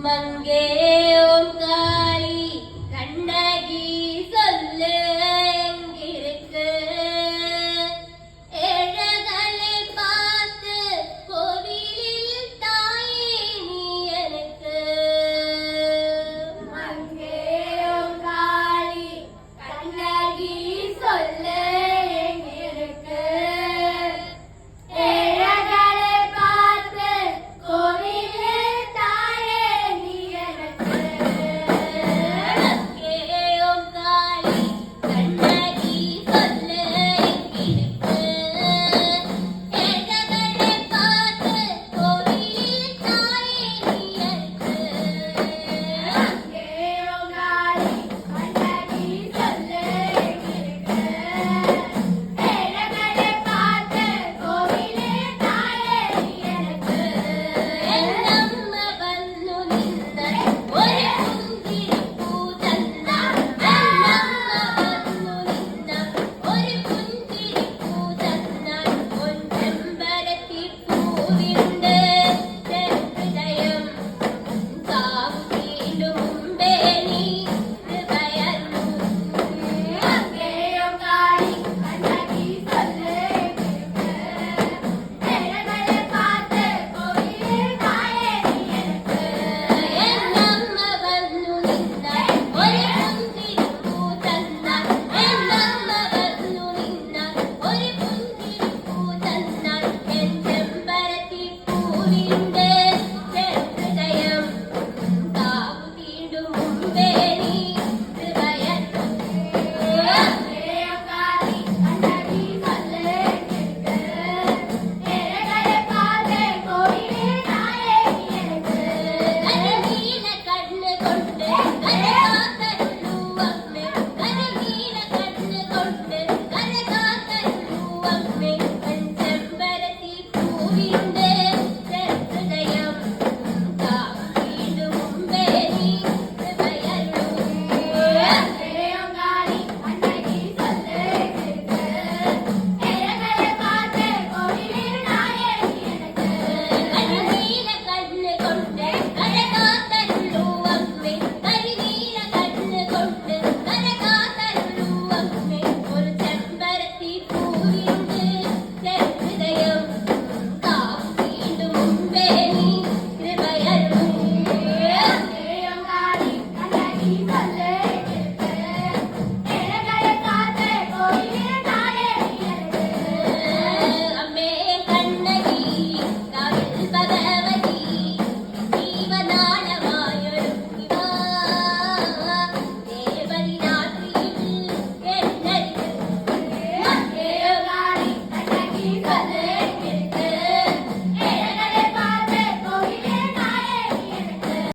மங்கேயோம் காளி கண்ணகி சொல்லு எங்கிருக்கு ஏழைகளை பார்த்து கோவிலில் தாயே நீ எனக்கு மங்கேயோம் காளி கண்ணகி சொல்லு எங்கிருக்கு ஏழைகளை பார்த்து கோவிலில் தாயே நீ எனக்கு மங்கேயோம் காளி கண்ணகி சொல்லு எங்கிருக்கு ஏழைகளை பார்த்து கோவிலில் தாயே நீ எனக்கு மங்கேயோம் காளி கண்ணகி சொல்லு எங்கிருக்கு ஏழைகளை பார்த்து கோவிலில் தாயே நீ எனக்கு என்னம்ம வന്നു നിന്ന ഒരു പുഞ്ചിരി പൂതന്ന എന്നമ്മ വന്നു നിന്ന ഒരു പുഞ്ചിരി പൂതന്ന പൊൻചെമ്പരത്തി പൂവിണ്ട് ഹൃദയം കാവുകീണ്ടു മുമ്പേ നീ ഹൃദയന്നു മങ്കേയോം കാളി കണ്ണകി சொல்லு എങ്കിருக்கு ഏழைகளை பார்த்து കോവിലിൽ തായേ നീ എനിക്ക് എന്നമ്മ വന്നു നിന്ന ഒരു പുഞ്ചിരി പൂതന്ന എന്നമ്മ വന്നു നിന്ന ഒരു പുഞ്ചിരി പൂതന്ന എൻ ചെമ്പരത്തി പൂവിണ്ട് ഹൃദയം കാവുകീണ്ടു മുമ്പേ നീ ഹൃദയന്നു മങ്കേയോം കാളി കണ്ണകി சொல்லு എങ്കിருக்கு ഏழைகளை பார்த்து കോവിലിൽ തായേ നീ എനിക്ക് കരുനീല കണ്ണ് കൊണ്ട് കരകാത്തരുളൂ അമ്മേ കരുനീല കണ്ണ് കൊണ്ട് കരകാത്തരുളൂ അമ്മേ ചെമ്പരത്തി പൂവിണ്ട് ഹൃദയം കാവുകീണ്ടു മുമ്പേ നീ ഹൃദയന്നു മങ്കേയോം കാളി കണ്ണകി சொல்லு എങ്കിருக்கு ഏழைகளை பார்த்து കോവിലിൽ തായേ നീ എനിക്ക് കരുനീല കണ്ണ് കൊണ്ട് കരകാത്തരുളൂ അമ്മേ കരുനീല കണ്ണ് കൊണ്ട് കരകാത്തരുളൂ അമ്മേ ഒരു ചെമ്പരത്തി പൂവിണ്ട് ഹൃദയം കാവുകീണ്ടു മുമ്പേ നീ ഹൃദയന്നു മങ്കേയോം കാളി കണ്ണകി சொல்லு എങ്കിருக்கு ഏழைகளை பார்த்து കോവിലിൽ തായേ നീ എനിക്ക് അമ്മേ കണ്ണകി കാവിൽ ഭഗവതി ജീവനാള